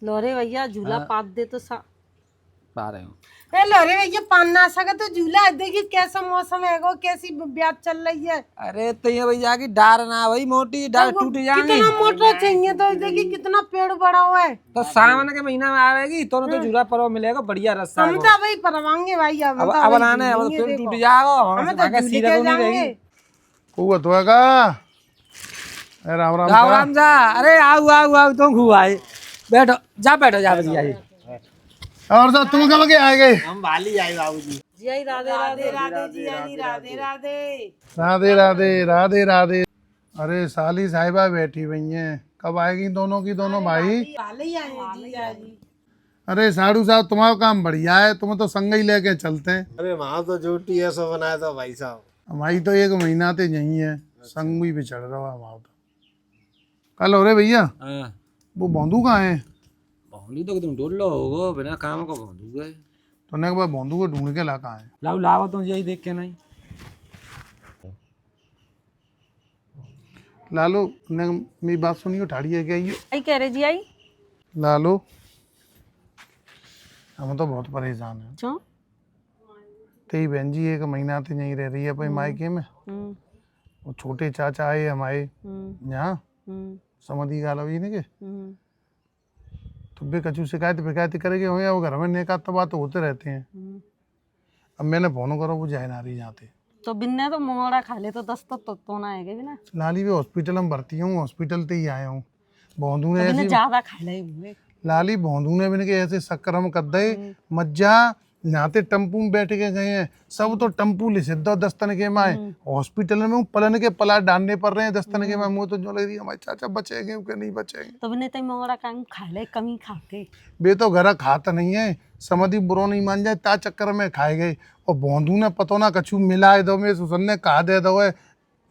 लोरे भैया झूला पात दे तो पा रहे हूँ। ए लोरे भैया पान ना सके तो झूला देखिए कैसा मौसम है गो, कैसी ब्याज चल रही है। अरे तो ये भैया की डार ना भाई, मोटी डार टूट जाएंगी। कितना मोटा चाहिए तो देखिए कितना पेड़ बड़ा हुआ है। तो सावन के महीना में आवेगी तो तो झूला पर्व मिलेगा बढ़िया रस्सा। हम तो भाई परवांगे भाई, अब आने अब फिर टूट जाएगा, हमें तो झूले के जाएंगे। को तो का राम राम राम राम जा। अरे आओ आओ आओ तुम घुआए बैठो, जा बैठो जा भैया। और सब तुम कब के आए गए? हम भाली आए बाबूजी। जी आई राधे राधे राधे जी आई राधे राधे राधे राधे राधे राधे। अरे साली साहिबा बैठी हुई हैं, कब आएगी दोनों की दोनों भाई? ही आए हैं जी जी। अरे साधु साहब तुम्हारा काम बढ़िया है, तुम तो संग ही लेके चलते हैं। अरे वहाँ तो झूठी है सो बनाया था भाई साहब। हमारी तो 1 महीना ते यही है, संग भी बिछड़ रहा है हमारा तो। कल हो रे भैया वो बोंदू कहाँ है? बोंदू तो तुम डोल लो होगो, बिना काम को बोंदू गए। तूने एक बार बोंदू को ढूंढ के ला कहाँ है? लाओ लाओ तुम यही देख के नहीं। लालो ने मेरी बात सुनियो, ठाड़ी है क्या ये? आई कह रहे जी आई लालो हम तो बहुत परेशान हैं। क्यों? तेरी बहन जी 1 महीना ते नहीं रह रही है भाई मायके में। वो छोटे चाचा आए हमारे यहाँ समझी गाल हुई ने के तो बे कछु शिकायत करेंगे हो या वो घर में नेका तो बात होते रहते हैं। अब मैंने फोन करो वो जाए ना रही जाते तो बिन्ने तो मोड़ा खा ले तो 10 तो ना आएगा भी ना। लाली भी हॉस्पिटल में भर्ती हूँ, हॉस्पिटल ते ही आया हूँ। बोंदू ने तो ऐसी ज्यादा खा ले लाली बोंदू ने भी ऐसे शक्कर हम कर दे मज्जा नाते टम्पू में बैठ के गए हैं सब, तो टम्पू ले सिद्धा 10 तन के माए हॉस्पिटल में पलन के पलाट डालने पड़ रहे हैं 10 तन के माए। मुँह तो जो लग रही है हमारे चाचा बचेंगे कि नहीं बचेंगे। तो बिन्ने तई मोड़ा काम खा ले कमी खा के बे तो घर खाता नहीं है, समझी बुरो नहीं मान जाए ता चक्कर में खाए गए। और बोंदू ने पतो ना कछु मिलाए दो मेरे सुसन ने कहा दे दो है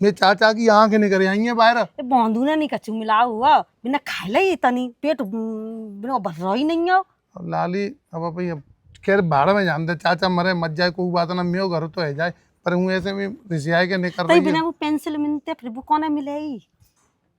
मेरे चाचा की आँख निकल आई है बाहर। बोंदू ने नहीं कछु मिला हुआ बिना खा ले तनी पेट बिना भर रहा ही नहीं हो। लाली अब भाई खैर भाड़ में जान दे, चाचा मरे मत जाए कोई बात ना, मेरे घर तो है जाए पर हूँ ऐसे में रिसियाए के नहीं कर रही है। बिना वो पेंसिल मिलते फिर वो कौन मिलेगी?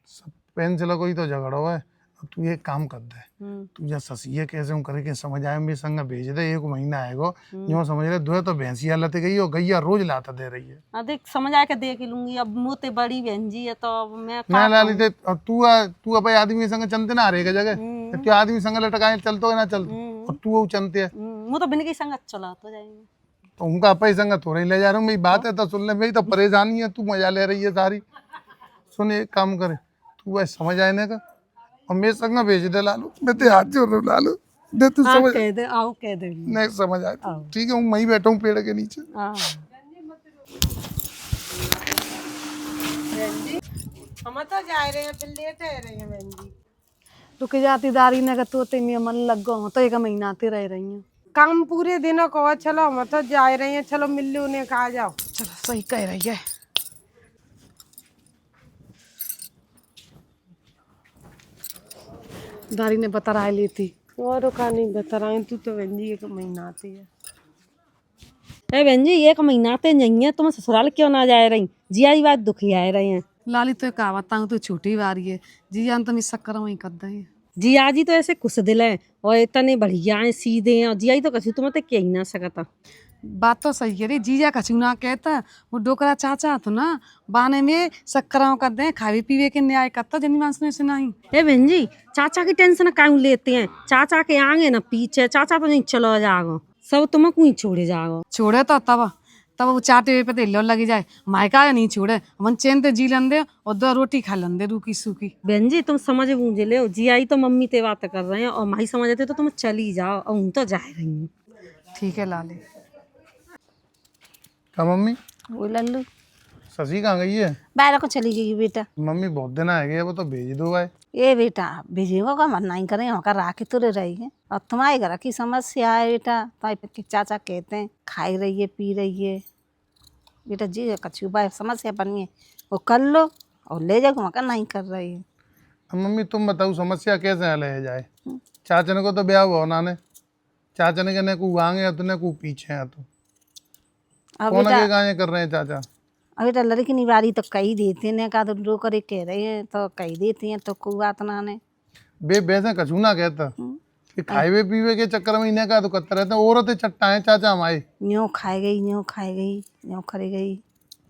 सब पेंसिल कोई तो झगड़ा हुआ है। अब तू ये काम कर दे, तू या ससिए कैसे हूँ करे के समझ आए मेरे संग भेज दे 1 महीना आएगा जो समझ रहे दुए तो भैंसिया लते गई और गैया रोज लाता दे रही है। देख समझ आके देख लूंगी, अब मोते बड़ी बहन जी है तो अब मैं ना लाली ते तू अपने आदमी संग चलते ना हरेक जगह तू आदमी संग लटकाए चलतो ना चल और तू चलते है वो तो बिन की संगत चला तो जाएंगे तो उनका अपने संग थोड़े ले जा रहा हूँ। मेरी बात है तो सुन ले, मेरी तो परेशानी है, तू मजा ले रही है सारी। सुन एक काम करे तू वह समझ आने का और मेरे संग भेज दे लालू, मैं ते हाथ जोड़ रहा हूँ लालू दे तू समझ कह दे आओ कह दे नहीं समझ आए ठीक है। हूँ मैं ही बैठा हूँ पेड़ के नीचे। हम तो जा रहे हैं फिर लेट है रहे हैं बहन जी। रुक जाती दारी ने तो तेरे मन लग गो तो 1 महीना ते रह रही हूँ। काम पूरे दिनों को चलो हम तो जा रहे हैं, चलो मिल्लू ने कहा जाओ। चलो सही कह रही है। दारी ने बता रहा लेती और का नहीं बता रहा है, तू तो बहन जी 1 महीना आती है। ए बहन जी 1 महीना आते नहीं है, तुम ससुराल क्यों ना जा रही? जिया जी बात दुखी आए रहे हैं। लाली तो कहा बताऊँ तू छोटी बारी है जी जान तो मैं शक्कर वही कर दे। जिया जी तो ऐसे खुश दिल है और इतने बढ़िया है सीधे हैं और जिया जी तो कछु तुम तो कह ही ना सकता। बात तो सही है रे, जीजा कछु ना कहता वो डोकरा चाचा तो ना बाने में शक्कर कर दे खावे पीवे के न्याय करता जनी मानस में से नहीं। ए बहन जी चाचा की टेंशन क्यों लेते हैं? चाचा के आगे ना पीछे, चाचा तो नहीं चलो जाओ सब तुमको ही छोड़े जाओ। छोड़े तो तब वो चाटे पे लो लगी जाए मायका नहीं छोड़े मन चैन ते जी लेंदे और 2 रोटी खा लेंदे रूखी सूखी। बहन जी तुम समझ बूझे ले, जी आई तो मम्मी ते बात कर रहे हैं और माई समझ आते तो तुम चली जाओ और हूँ तो जा रही हूँ। ठीक है लाले। क्या मम्मी? वो लल्लू शशि कहाँ गई है? बाहर को चली गई बेटा। मम्मी बहुत दिन आ गए वो तो भेज दो भाई। ये बेटा भेजेगा का मन नहीं करे होकर राखी तुरे रही है और तुम्हारे घर की समस्या है बेटा तो चाचा कहते हैं खाई रही है पी रही है बेटा जी कछु बाय समस्या बनी है वो कर लो और ले जाओ वहाँ नहीं कर रही है। मम्मी तुम बताओ समस्या कैसे हल है जाए? चाचन को तो ब्याह हुआ नाने, चाचन के ने को आगे या तूने को पीछे है तो कौन के गाने कर रहे हैं चाचा? अब बेटा लड़की निवारी तो कही देते ने का तो रो करे कह रहे हैं तो कही देती हैं तो कोई बात ना ने बे वैसे कछु ना कहता कि खाए पीवे के चक्कर में इन्हें का तो करता रहता है। औरतें चट्टा है चाचा हमारे। न्यों खाए गई न्यों खाए गई न्यों करे गई।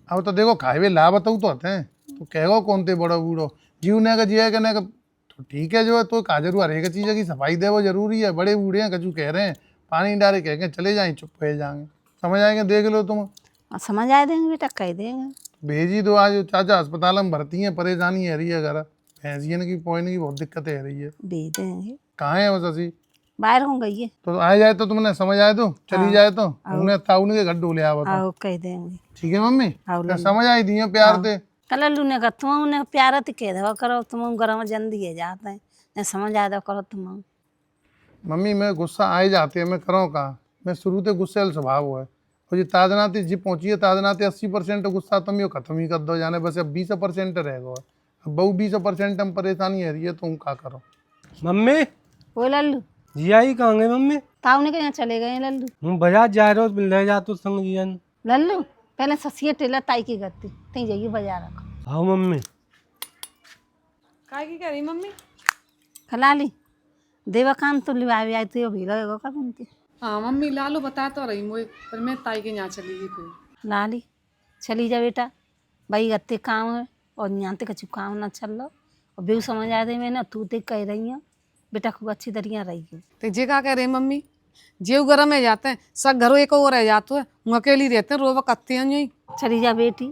अब तो देखो खाए हुए ला बताऊ तो आते हैं तो कहेगा कौन थे बड़ा बूढ़ो जीवने का जिया कहने का तो ठीक है। जो है तो का जरूर हर एक चीज़ की सफाई दे वो जरूरी है। बड़े बूढ़े हैं कचू कह रहे हैं पानी डाले कह के चले जाएं चुप हो जाएंगे समझ आएंगे देख लो तुम। और समझ आए देंगे बेटा कह देंगे। भेजी दो आज चाचा अस्पताल में भर्ती हैं परेशानी है रही है घर भैंसियन की पॉइंट की बहुत दिक्कतें है रही है। भेज देंगे। कहाँ है बस असी बाहर हो गई है। तो आ जाए तो तुमने समझ आए तो चली जाए तो हमने ताउन के घर डोले आवा तो आओ कह देंगे। ठीक है मम्मी आओ क्या समझ आई दी प्यार थे। कल ने का तुम उन्हें प्यार तो कह दो करो तुम गरम जल्दी है जाते हैं न समझ आए तो करो तुम। मम्मी मैं गुस्सा आ ही जाती है मैं करूँ कहाँ मैं शुरू से गुस्सेल स्वभाव है और ये ताजनाती जी पहुंची है ताजनाती 80% गुस्सा तुम ये खत्म ही कर दो जाने बस अब 20% रहेगा। अब बहु 20% हम परेशानी है रही है तुम क्या करो। मम्मी वो लल्लू जिया ही कहाँ गए मम्मी? ताऊ ने कहीं चले गए लल्लू। हम बाजार जा रहे हो ले जा तो संग जिया ने। लल्लू पहले ससिए टेलर ताई की गति तीन जाइए बाजार रखो। हाँ मम्मी। काय की कह रही मम्मी? खला ली देवा काम तो लिवाई आई थी अभी लगेगा का बनती। हाँ मम्मी लालू बता तो रही मुझे पर मैं ताई के यहाँ चली गई फिर। लाली चली जा बेटा भाई गत्ते काम है और यहाँ ते कछु काम ना चल लो और बेऊ समझ आ रही मैंने तू ते कह रही है बेटा खूब अच्छी तरीके रही है। तो जे का कह रहे मम्मी जेव घर में जाते हैं सब घरों एक और रह जाते हैं वो अकेली रहते हैं रोवा कत्ते हैं यहीं। चली जा बेटी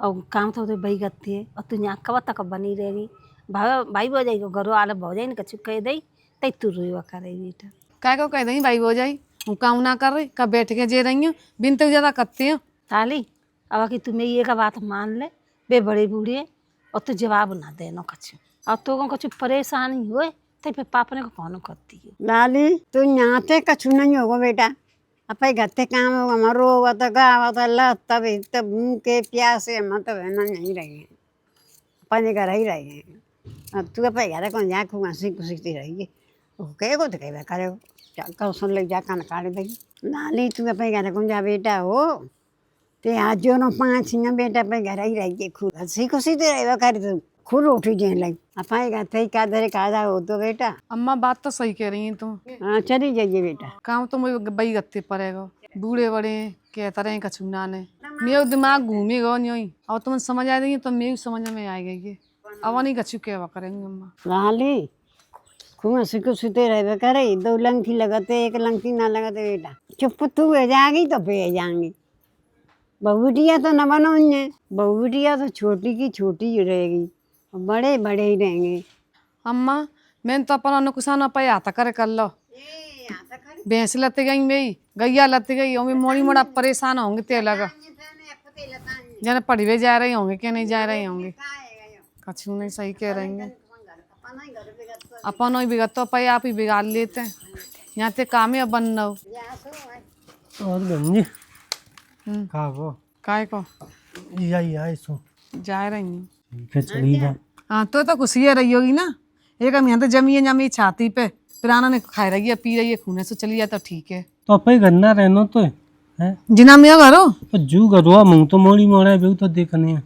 और काम तो भाई गत्ती है और तू यहाँ कब तक बनी रहेगी भाई बो जाएगी घरों आल बो जाए कछु कह दई तई तू रोवा करे बेटा। काय को कह दई भाई हो जाई हम काम ना कर रही कब बैठ के जे रही हूँ बिन तक ज्यादा कत्ते हैं। ताली अब कि तुम्हें ये का बात मान ले बे बड़े बूढ़े और तू जवाब ना देना कछु और तो कछु परेशानी हुए तो फिर पाप ने को कौन करती है। लाली तू यहाँ से कछु नहीं होगा बेटा अपने घर से काम होगा मरो होगा तो गावा तो अल्लाह तब भूख के प्यासे हम तो है ना नहीं रहे अपने घर ही रहे अब तू अपने घर कौन जा खूब हंसी खुशी रही कहेगो तो कह करे कल सुन ले जा कान काट देगी। लाली तू अपने घर कौन जा बेटा हो ते आज जो ना 5 बेटा अपने घर ही रही खूब हंसी खुशी तो रहे करे तू खुद उठी जाए लगी अपने घर से का दरे कादा हो तो बेटा। अम्मा बात तो सही कह रही है तुम। हाँ चली जाइए बेटा काम तो मुझे बई गत्ते पड़ेगा बूढ़े बड़े कहता रहे कछु ना ने मेरा दिमाग घूमेगा नहीं और तुम समझ आ रही है तो मेरी समझ में आ गई है अब नहीं कछु कहवा करेंगे अम्मा। लाली खूब हंसी को सुते रहे करे 2 लंकी लगाते 1 लंकी ना लगाते बेटा चुप तू है जाएगी तो पे जाएंगी बहुटिया तो न बनोगे बहुटिया तो छोटी की छोटी ही रहेगी बड़े बड़े ही रहेंगे। अम्मा मैंने तो अपना नुकसान पे आता करे कर लो भैंस लत गई मेरी गैया लत गई होंगी मोड़ी मोड़ा परेशान होंगे तेल लगा जन पढ़वे जा रहे होंगे क्या नहीं जा रहे होंगे कछु नहीं सही कह रही हैं अपन ही बिगड़ता पे आप ही बिगाड़ लेते हैं यहाँ ते काम ही बन रहा और बहन जी कहाँ को काय को जिया ही आए सो जा रही हूँ ठीक है चली जा। हाँ तो खुशी है रही होगी ना एक हम यहाँ तो जमी जमी छाती पे पुराना ने खा रही है पी रही है खूने से चली जाए तो ठीक है। तो अपने घर ना रहना तो है जिना मेरा घर हो तो जू घरवा मुँह तो मोड़ी मोड़ा है तो देखने है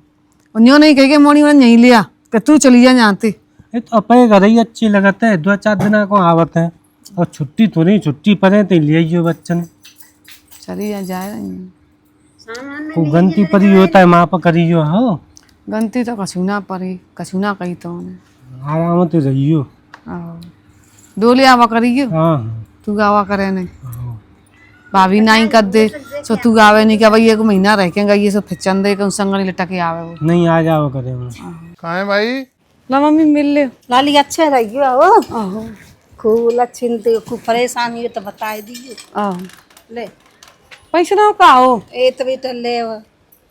न्यो नहीं कह के मोड़ी मैंने नहीं लिया कि तू चली जा जानती ये तो अपने घर ही अच्छी लगता है 2-4 दिन को आवत है और छुट्टी तो नहीं छुट्टी पड़े तो ले आइयो बच्चन चली जा रही हूँ वो गलती पर ही होता है माँ पर करियो हो गलती तो कछूना पड़ी कछूना कही तो आवा तो रहियो डोले आवा करियो हाँ तू गावा करे नहीं भाभी नहीं कर दे सो तू गावे नहीं क्या भाई 1 महीना रह के गई सो फिर चंदे के संग नहीं लटके आवे वो नहीं आ जाओ करे कहाँ है भाई ला मम्मी मिल ले लाली अच्छे रही हो खूब लक्षण तो खूब परेशानी हो तो बता दीजिए ले पैसे ना का हो ए तो बेटा ले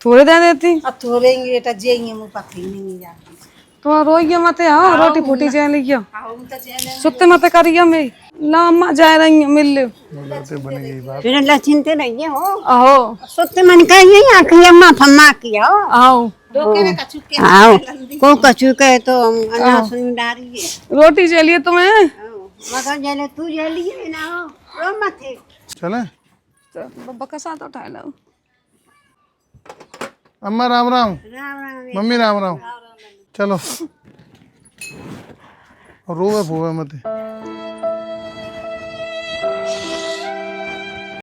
थोड़े दे देती अब थोड़े बेटा जेंगे मुँह पत्ती नहीं जाती तो रोइए मत आओ रोटी फूटी जाए लियो हम तो जेने सुते मत करियो मेरी ला अम्मा जा रही है मिल ले बन गई बात फिर लचिनते रहिए हो आओ सोते मन का ये आखिर अम्मा फम्मा किया हो आओ डोके में कछु के आओ को कछु कहे तो अन्ना सुन डारी है रोटी चाहिए तुम्हें मगर जले तू जलिए ना हो रो मत चले बब्बा का साथ उठा लो अम्मा राम राम राम राम मम्मी राम राम चलो रोवे फोवे मत